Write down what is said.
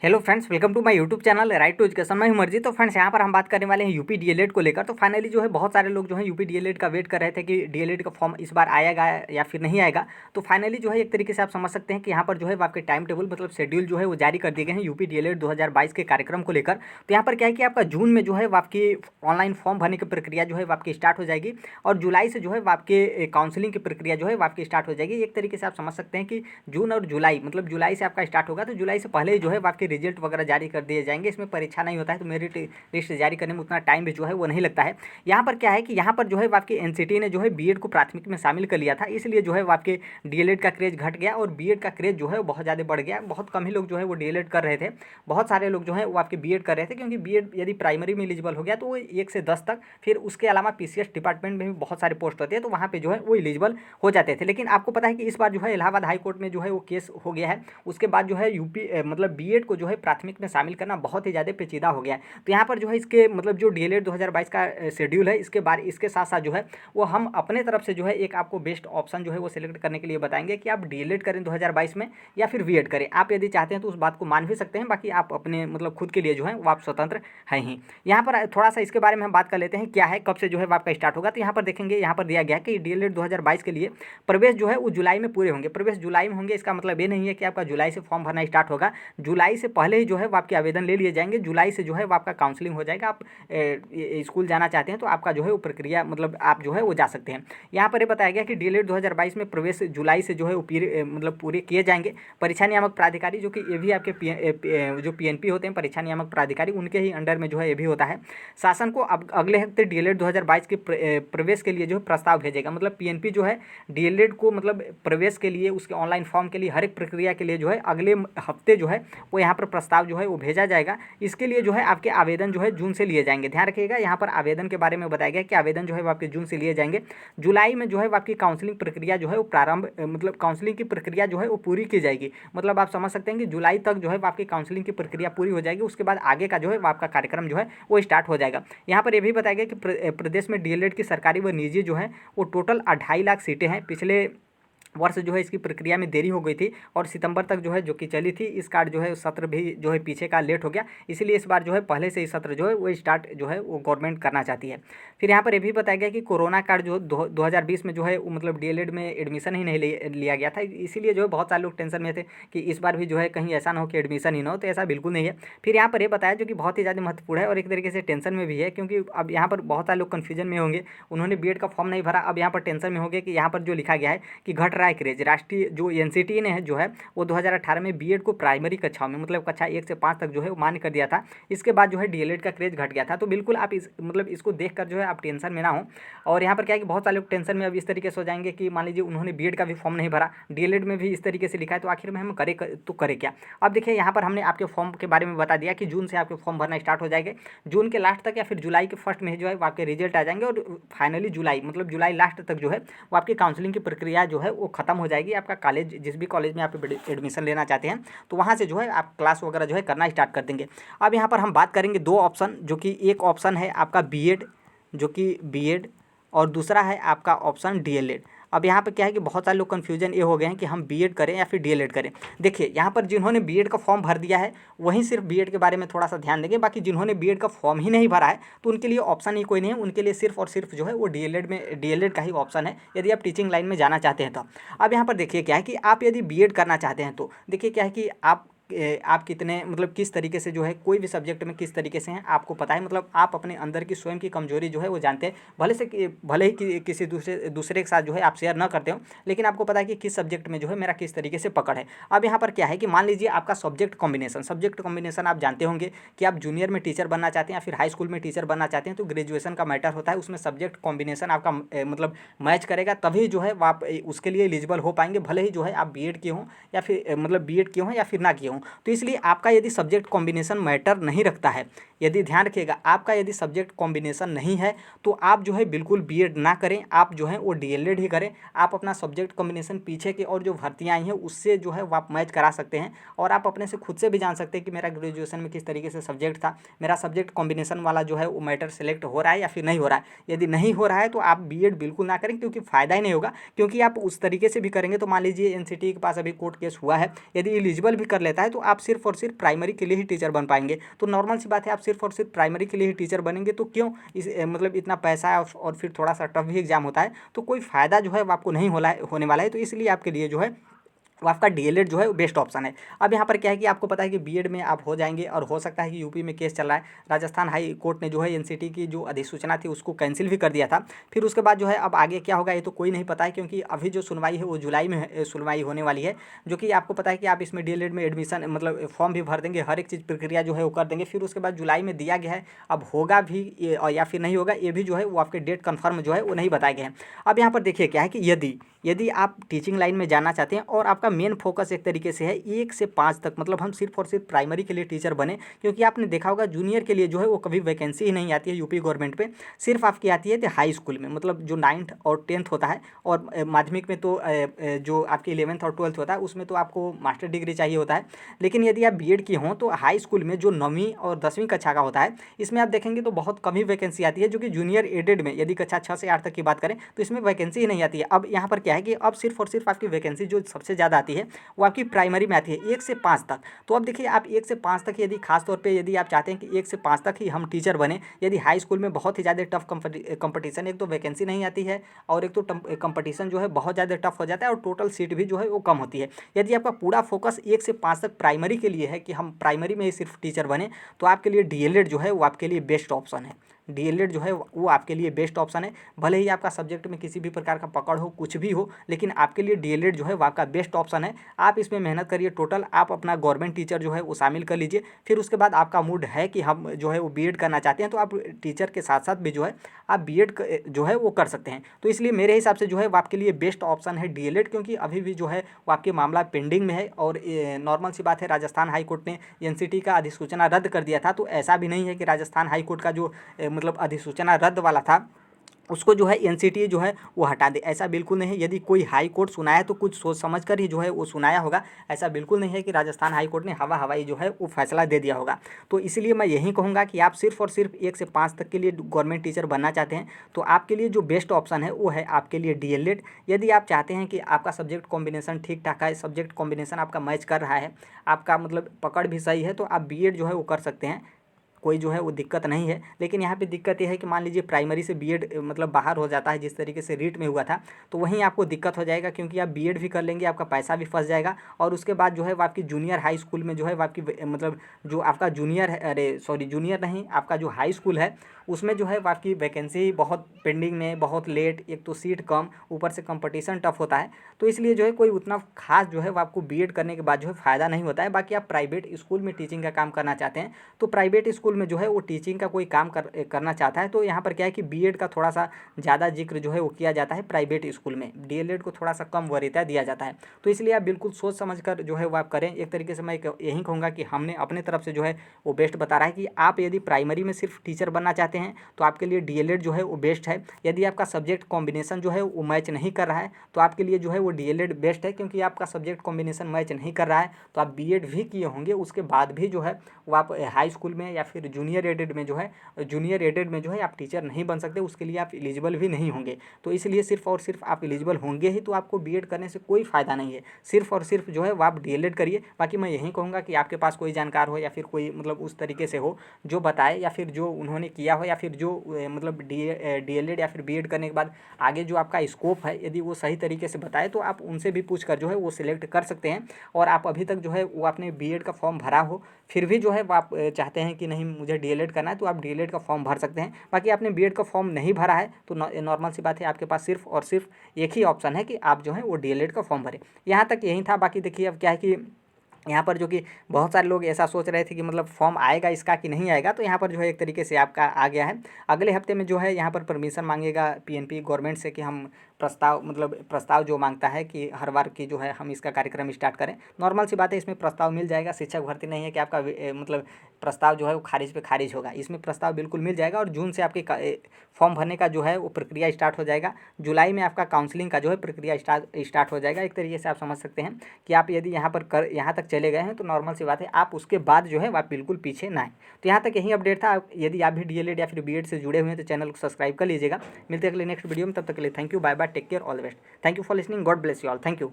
Hello friends, welcome to my YouTube channel right to education. मैं हूं मर्जी। तो फ्रेंड्स, यहाँ पर हम बात करने वाले हैं यूपी डीएलएड को लेकर। तो फाइनली जो है बहुत सारे लोग जो है यूपी डीएलएड का वेट कर रहे थे कि डीएलएड का फॉर्म इस बार आएगा या फिर नहीं आएगा। तो फाइनली जो है एक तरीके से आप समझ सकते हैं कि यहाँ पर जो है आपके टाइम टेबल मतलब शेड्यूल जो है वो जारी कर दिए गए हैं यूपी डीएलएड 2022 के कार्यक्रम को लेकर। तो यहाँ पर क्या है कि आपका जून में जो है आपकी ऑनलाइन फॉर्म भरने की प्रक्रिया जो है आपकी स्टार्ट हो जाएगी और जुलाई से जो है आपके काउंसलिंग की प्रक्रिया जो है आपकी स्टार्ट हो जाएगी। एक तरीके से आप समझ सकते हैं कि जून और जुलाई मतलब जुलाई से आपका स्टार्ट होगा, तो जुलाई से पहले ही जो है आपके रिजल्ट वगैरह जारी कर दिए जाएंगे। इसमें परीक्षा नहीं होता है, तो मेरिट लिस्ट जारी करने में उतना टाइम भी जो है वो नहीं लगता है। यहाँ पर क्या है कि यहाँ पर जो है आपके एनसीटी ने जो है बीएड को प्राथमिक में शामिल कर लिया था, इसलिए जो है आपके डीएलएड का क्रेज घट गया और बीएड का क्रेज जो है वो बहुत ज़्यादा बढ़ गया। बहुत कम ही लोग जो है वो डीएलएड कर रहे थे, बहुत सारे लोग जो है वो आपके बीएड कर रहे थे, क्योंकि बीएड यदि प्राइमरी में एलिजिबल हो गया तो वो 1 से 10 तक, फिर उसके अलावा पीसीएस डिपार्टमेंट में भी बहुत सारे पोस्ट होते हैं, तो वहाँ पे जो है वो एलिजिबल हो जाते थे। लेकिन आपको पता है कि इस बार जो है इलाहाबाद हाई कोर्ट में जो है वो केस हो गया है। उसके बाद जो है यूपी मतलब बीएड को जो है प्राथमिक में शामिल करना बहुत ही ज़्यादा पेचीदा हो गया है। तो यहाँ पर जो है इसके मतलब जो डीएलएड 2022 का शेड्यूल है, इसके बारे इसके साथ साथ जो है वो हम अपने तरफ से जो है एक आपको बेस्ट ऑप्शन जो है वो सिलेक्ट करने के लिए बताएंगे कि आप डीएलएड करें 2022 में या फिर बीएड करें। आप यदि चाहते हैं तो उस बात को मान भी सकते हैं, बाकी आप अपने मतलब खुद के लिए जो है वो आप स्वतंत्र हैं ही। यहाँ पर थोड़ा सा इसके बारे में हम बात कर लेते हैं क्या है, कब से जो है आपका स्टार्ट होगा। तो यहाँ पर देखेंगे, यहाँ पर दिया गया है कि डीएलएड 2022 के लिए प्रवेश जो है वो जुलाई में पूरे होंगे। प्रवेश जुलाई में होंगे, इसका मतलब ये नहीं है कि आपका जुलाई से फॉर्म भरना स्टार्ट होगा। जुलाई से पहले ही जो है वो आपके आवेदन ले लिए जाएंगे। जुलाई से जो है वो आपका काउंसलिंग हो जाएगा। आप स्कूल जाना चाहते हैं तो आपका जो है वो प्रक्रिया मतलब आप जो है वो जा सकते हैं। यहाँ पर ये बताया गया कि डीएलएड 2022 में प्रवेश जुलाई से जो है वो मतलब पूरे किए जाएंगे। परीक्षा नियामक प्राधिकारी जो कि ये भी आपके जो पीएनपी होते हैं, परीक्षा नियामक प्राधिकारी, उनके ही अंडर में जो है ये भी होता है। शासन को अब अगले हफ्ते डीएलएड 2022 के प्रवेश के लिए जो है प्रस्ताव भेजेगा। मतलब पीएनपी जो है डीएलएड को मतलब प्रवेश के लिए, उसके ऑनलाइन फॉर्म के लिए, हर एक प्रक्रिया के लिए जो है अगले हफ्ते जो है वो यहाँ पर प्रस्ताव जो है वो भेजा जाएगा। इसके लिए जो है आपके आवेदन जो है जून से लिए जाएंगे। ध्यान रखिएगा, यहाँ पर आवेदन के बारे में बताया गया कि आवेदन जो है वो आपके जून से लिए जाएंगे। जुलाई में जो है आपकी काउंसलिंग प्रक्रिया जो है वो प्रारंभ मतलब काउंसलिंग की प्रक्रिया जो है वो पूरी की जाएगी। मतलब आप समझ सकते हैं कि जुलाई तक जो है आपकी काउंसलिंग की प्रक्रिया पूरी हो जाएगी। उसके बाद आगे का जो है आपका कार्यक्रम जो है वो स्टार्ट हो जाएगा। यहाँ पर यह भी बताया गया कि प्रदेश में डीएलएड की सरकारी व निजी जो है वो टोटल 2.5 लाख सीटें हैं। पिछले वर्ष जो है इसकी प्रक्रिया में देरी हो गई थी और सितंबर तक जो है जो कि चली थी, इस कार्ड जो है सत्र भी जो है पीछे का लेट हो गया, इसीलिए इस बार जो है पहले से ही सत्र जो है वो स्टार्ट जो है वो गवर्नमेंट करना चाहती है। फिर यहाँ पर ये भी बताया गया कि कोरोना कार्ड जो 2020 में जो है मतलब डीएलएड में एडमिशन ही नहीं लिया गया था, इसीलिए जो है बहुत सारे लोग टेंशन में थे कि इस बार भी जो है कहीं ऐसा ना हो कि एडमिशन ही ना हो। तो ऐसा बिल्कुल नहीं है। फिर यहाँ पर ये बताया जो कि बहुत ही ज़्यादा महत्वपूर्ण है और एक तरीके से टेंशन में भी है, क्योंकि अब यहाँ पर बहुत सारे लोग कन्फ्यूजन में होंगे, उन्होंने बीएड का फॉर्म नहीं भरा, अब यहाँ पर टेंशन में होंगे कि यहाँ पर जो लिखा गया है कि घट रहा है क्रेज। राष्ट्रीय जो एनसीटी ने है जो है वो 2018 में बीएड को प्राइमरी कक्षाओं में मतलब कक्षा 1 से 5 तक जो है वो मान्य कर दिया था। इसके बाद जो है डीएलएड का क्रेज घट गया था। तो बिल्कुल आप इस मतलब इसको देखकर जो है आप टेंशन में ना हो। और यहाँ पर क्या है कि बहुत सारे लोग टेंशन में अब इस तरीके से हो जाएंगे कि मान लीजिए उन्होंने बीएड का भी फॉर्म नहीं भरा, डीएलएड में भी इस तरीके से लिखा है, तो आखिर में हम करे क्या। अब देखिए, यहाँ पर हमने आपके फॉर्म के बारे में बता दिया कि जून से आपके फॉर्म भरना स्टार्ट हो जाएंगे। जून के लास्ट तक या फिर जुलाई के फर्स्ट में जो है आपके रिजल्ट आ जाएंगे और फाइनली जुलाई मतलब जुलाई लास्ट तक जो है वो आपकी काउंसलिंग की प्रक्रिया जो है वो खत्म हो जाएगी। आपका कॉलेज, जिस भी कॉलेज में आप एडमिशन लेना चाहते हैं, तो वहाँ से जो है आप क्लास वगैरह जो है करना स्टार्ट कर देंगे। अब यहाँ पर हम बात करेंगे दो ऑप्शन, जो कि एक ऑप्शन है आपका बीएड, जो कि बीएड, और दूसरा है आपका ऑप्शन डीएलएड। अब यहाँ पे क्या है कि बहुत सारे लोग कन्फ्यूजन ये हो गए हैं कि हम बीएड करें या फिर डीएलएड करें। देखिए, यहाँ पर जिन्होंने बीएड का फॉर्म भर दिया है वहीं सिर्फ बीएड के बारे में थोड़ा सा ध्यान देंगे, बाकी जिन्होंने बीएड का फॉर्म ही नहीं भरा है तो उनके लिए ऑप्शन ही कोई नहीं है। उनके लिए सिर्फ और सिर्फ जो है वो डीएलएड का ही ऑप्शन है, यदि आप टीचिंग लाइन में जाना चाहते हैं तो। अब यहाँ पर देखिए क्या है कि आप यदि बीएड करना चाहते हैं तो देखिए क्या है कि आप कितने मतलब किस तरीके से जो है कोई भी सब्जेक्ट में किस तरीके से हैं आपको पता है। मतलब आप अपने अंदर की स्वयं की कमजोरी जो है वो जानते हैं, भले ही किसी दूसरे के साथ जो है आप शेयर ना करते हो, लेकिन आपको पता है कि किस सब्जेक्ट में जो है मेरा किस तरीके से पकड़ है। अब यहाँ पर क्या है कि मान लीजिए आपका सब्जेक्ट कॉम्बिनेशन आप जानते होंगे कि आप जूनियर में टीचर बनना चाहते हैं या फिर हाई स्कूल में टीचर बनना चाहते हैं, तो ग्रेजुएशन का मैटर होता है, उसमें सब्जेक्ट कॉम्बिनेशन आपका मतलब मैच करेगा, तभी जो है आप उसके लिए एलिजिबल हो पाएंगे, भले ही जो है आप बीएड किए हों या फिर मतलब बीएड किए हों या फिर ना किए हों। तो इसलिए आपका यदि सब्जेक्ट कॉम्बिनेशन मैटर नहीं रखता है, यदि ध्यान रखिएगा आपका यदि सब्जेक्ट कॉम्बिनेशन नहीं है, तो आप जो है बिल्कुल बीएड ना करें, आप जो है वो डीएलएड ही करें। आप अपना सब्जेक्ट कॉम्बिनेशन पीछे के और जो भर्तियाँ आई हैं उससे जो है वो आप मैच करा सकते हैं, और आप अपने से खुद से भी जान सकते हैं कि मेरा ग्रेजुएशन में किस तरीके से सब्जेक्ट था, मेरा सब्जेक्ट कॉम्बिनेशन वाला जो है वो मैटर सेलेक्ट हो रहा है या फिर नहीं हो रहा है। यदि नहीं हो रहा है तो आप बीएड बिल्कुल ना करें, क्योंकि फ़ायदा ही नहीं होगा। क्योंकि आप उस तरीके से भी करेंगे तो मान लीजिए एनसीटी के पास अभी कोर्ट केस हुआ है, यदि एलिजिबल भी कर लेता है है तो आप सिर्फ और सिर्फ प्राइमरी के लिए ही टीचर बन पाएंगे। तो नॉर्मल सी बात है, आप सिर्फ और सिर्फ प्राइमरी के लिए ही टीचर बनेंगे तो क्यों इस मतलब इतना पैसा है और फिर थोड़ा सा टफ भी एग्जाम होता है, तो कोई फ़ायदा जो है वो आपको नहीं होने वाला है। तो इसलिए आपके लिए जो है वो आपका डीएलएड जो है वो बेस्ट ऑप्शन है। अब यहाँ पर क्या है कि आपको पता है कि बीएड में आप हो जाएंगे और हो सकता है कि यूपी में केस चल रहा है, राजस्थान हाई कोर्ट ने जो है एनसीटी की जो अधिसूचना थी उसको कैंसिल भी कर दिया था। फिर उसके बाद जो है अब आगे क्या होगा ये तो कोई नहीं पता है, क्योंकि अभी जो सुनवाई है वो जुलाई में सुनवाई होने वाली है, जो कि आपको पता है कि आप इसमें डीएलएड में एडमिशन मतलब फॉर्म भी भर देंगे, हर एक चीज़ प्रक्रिया जो है वो कर देंगे। फिर उसके बाद जुलाई में दिया गया है, अब होगा भी या फिर नहीं होगा ये भी जो है वो आपके डेट कन्फर्म जो है वो नहीं बताए गए हैं। अब यहाँ पर देखिए क्या है कि यदि आप टीचिंग लाइन में जाना चाहते हैं और आपका मेन फोकस एक तरीके से है 1 से 5 तक, मतलब हम सिर्फ और सिर्फ प्राइमरी के लिए टीचर बने, क्योंकि आपने देखा होगा जूनियर के लिए जो है वो कभी वैकेंसी ही नहीं आती है यूपी गवर्नमेंट पे, सिर्फ आपकी आती है हाई स्कूल में, मतलब जो 9th और 10th होता है, और माध्यमिक में तो जो आपकी 11th और 12th होता है उसमें तो आपको मास्टर डिग्री चाहिए होता है। लेकिन यदि आप बीएड की हों तो हाई स्कूल में जो 9वीं और 10वीं कक्षा का होता है इसमें आप देखेंगे तो बहुत कम ही वैकेंसी आती है, जो कि जूनियर एडेड में यदि कक्षा 6 से 8 तक की बात करें तो इसमें वैकेंसी ही नहीं आती है। अब यहाँ पर क्या है कि अब सिर्फ और सिर्फ आपकी वैकेंसी जो सबसे ज़्यादा आती है वो आपकी प्राइमरी में आती है 1 से 5 तक। तो अब देखिए आप 1 से 5 तक यदि खास तौर पे यदि आप चाहते हैं कि 1 से 5 तक ही हम टीचर बने, यदि हाई स्कूल में बहुत ही ज़्यादा टफ कंपटीशन, एक तो वैकेंसी नहीं आती है और एक तो कंपटीशन जो है बहुत ज़्यादा टफ हो जाता है और टोटल सीट भी जो है वो कम होती है। यदि आपका पूरा फोकस 1 से 5 तक प्राइमरी के लिए है कि हम प्राइमरी में ही सिर्फ टीचर बने, तो आपके लिए डीएलएड जो है वो आपके लिए बेस्ट ऑप्शन है। डीएलएड जो है वो आपके लिए बेस्ट ऑप्शन है। भले ही आपका सब्जेक्ट में किसी भी प्रकार का पकड़ हो, कुछ भी हो, लेकिन आपके लिए डीएलएड जो है वो आपका बेस्ट ऑप्शन है। आप इसमें मेहनत करिए, टोटल आप अपना गवर्नमेंट टीचर जो है वो शामिल कर लीजिए। फिर उसके बाद आपका मूड है कि हम जो है वो बीएड करना चाहते हैं तो आप टीचर के साथ साथ भी जो है आप बीएड जो है वो कर सकते हैं। तो इसलिए मेरे हिसाब से जो है वो आपके लिए बेस्ट ऑप्शन है डीएलएड, क्योंकि अभी भी जो है वो आपके मामला पेंडिंग में है। और नॉर्मल सी बात है, राजस्थान हाई कोर्ट ने एनसीटी का अधिसूचना रद्द कर दिया था, तो ऐसा भी नहीं है कि राजस्थान हाई कोर्ट का जो मतलब अधिसूचना रद्द वाला था उसको जो है एनसीटी जो है वो हटा दे, ऐसा बिल्कुल नहीं है। यदि कोई हाई कोर्ट सुनाया तो कुछ सोच समझ कर ही जो है वो सुनाया होगा, ऐसा बिल्कुल नहीं है कि राजस्थान हाई कोर्ट ने हवाई जो है वो फैसला दे दिया होगा। तो इसलिए मैं यही कहूँगा कि आप सिर्फ और सिर्फ 1 से 5 तक के लिए गवर्नमेंट टीचर बनना चाहते हैं तो आपके लिए जो बेस्ट ऑप्शन है वो है आपके लिए डीएलएड। यदि आप चाहते हैं कि आपका सब्जेक्ट कॉम्बिनेशन ठीक ठाक है, सब्जेक्ट कॉम्बिनेशन आपका मैच कर रहा है, आपका मतलब पकड़ भी सही है, तो आप बीएड जो है वो कर सकते हैं, कोई जो है वो दिक्कत नहीं है। लेकिन यहाँ पे दिक्कत ये है कि मान लीजिए प्राइमरी से बीएड मतलब बाहर हो जाता है जिस तरीके से रीट में हुआ था, तो वहीं आपको दिक्कत हो जाएगा, क्योंकि आप बीएड भी कर लेंगे, आपका पैसा भी फंस जाएगा और उसके बाद जो है वो आपकी जूनियर हाई स्कूल में जो है वो आपकी मतलब जो आपका जूनियर है, अरे सॉरी जूनियर नहीं, आपका जो हाई स्कूल है उसमें जो है वो आपकी वैकेंसी बहुत पेंडिंग में, बहुत लेट, एक तो सीट कम, ऊपर से कंपटीशन टफ होता है। तो इसलिए जो है कोई उतना खास जो है वो आपको बीएड करने के बाद जो है फ़ायदा नहीं होता है। बाकी आप प्राइवेट स्कूल में टीचिंग का काम करना चाहते हैं तो प्राइवेट स्कूल में जो है वो टीचिंग का कोई काम करना चाहता है तो यहाँ पर क्या है कि बीएड का थोड़ा सा ज़्यादा जिक्र जो है वो किया जाता है प्राइवेट स्कूल में, डीएलएड को थोड़ा सा कम वरीयता दिया जाता है। तो इसलिए आप बिल्कुल सोच समझ कर जो है वो आप करें। एक तरीके से मैं यही कहूँगा कि हमने अपने तरफ से जो है वो बेस्ट बता रहा है कि आप यदि प्राइमरी में सिर्फ टीचर बनना चाहते हैं तो आपके लिए डीएलएड जो है वो बेस्ट है। यदि आपका सब्जेक्ट कॉम्बिनेशन जो है वो मैच नहीं कर रहा है तो आपके लिए जो है वो डीएलएड बेस्ट है, क्योंकि आपका सब्जेक्ट कॉम्बिनेशन मैच नहीं कर रहा है तो आप बीएड भी किए होंगे, उसके बाद भी जो है वो आप हाई स्कूल में या फिर जूनियर एडेड में जो है आप टीचर नहीं बन सकते, उसके लिए आप एलिजिबल भी नहीं होंगे। तो इसलिए सिर्फ और सिर्फ आप एलिजिबल होंगे ही तो आपको बीएड करने से कोई फ़ायदा नहीं है, सिर्फ और सिर्फ जो है वो आप डीएलएड करिए। बाकी मैं यही कहूँगा कि आपके पास कोई जानकार हो या फिर कोई मतलब उस तरीके से हो जो बताए, या फिर जो उन्होंने किया हो, या फिर जो मतलब डीएलएड या फिर बीएड करने के बाद आगे जो आपका स्कोप है यदि वो सही तरीके से बताए तो आप उनसे भी पूछ कर जो है वो सिलेक्ट कर सकते हैं। और आप अभी तक जो है वो आपने बीएड का फॉर्म भरा हो फिर भी जो है वो आप चाहते हैं कि नहीं मुझे डीएलएड करना है तो आप डीएलएड का फॉर्म भर सकते हैं। बाकी आपने बीएड का फॉर्म नहीं भरा है तो नॉर्मल सी बात है, आपके पास सिर्फ और सिर्फ एक ही ऑप्शन है कि आप जो है वो डीएलएड का फॉर्म भरें। यहाँ तक यही था। बाकी देखिए अब क्या है कि यहाँ पर जो कि बहुत सारे लोग ऐसा सोच रहे थे कि मतलब फॉर्म आएगा इसका कि नहीं आएगा, तो यहाँ पर जो है एक तरीके से आपका आ गया है। अगले हफ्ते में जो है यहाँ पर परमिशन मांगेगा पीएनपी गवर्नमेंट से कि हम प्रस्ताव जो मांगता है कि हर बार की जो है हम इसका कार्यक्रम स्टार्ट करें। नॉर्मल सी बात है, इसमें प्रस्ताव मिल जाएगा। शिक्षक भर्ती नहीं है कि आपका मतलब प्रस्ताव जो है वो खारिज पे खारिज होगा, इसमें प्रस्ताव बिल्कुल मिल जाएगा। और जून से आपके फॉर्म भरने का जो है वो प्रक्रिया स्टार्ट हो जाएगा। जुलाई में आपका काउंसलिंग का जो है प्रक्रिया स्टार्ट हो जाएगा। एक तरीके से आप समझ सकते हैं कि आप यदि यहाँ तक चले गए हैं तो नॉर्मल सी बात है आप उसके बाद जो है आप बिल्कुल पीछे ना आए। तो यहाँ तक यही अपडेट था। यदि आप भी डीएलएड या फिर बीएड से जुड़े हुए हैं तो चैनल को सब्सक्राइब कर लीजिएगा। मिलते हैं अगले नेक्स्ट वीडियो में, तब तक के लिए thank you, bye bye, take care, all the best. Thank you for listening, God bless you all, thank you.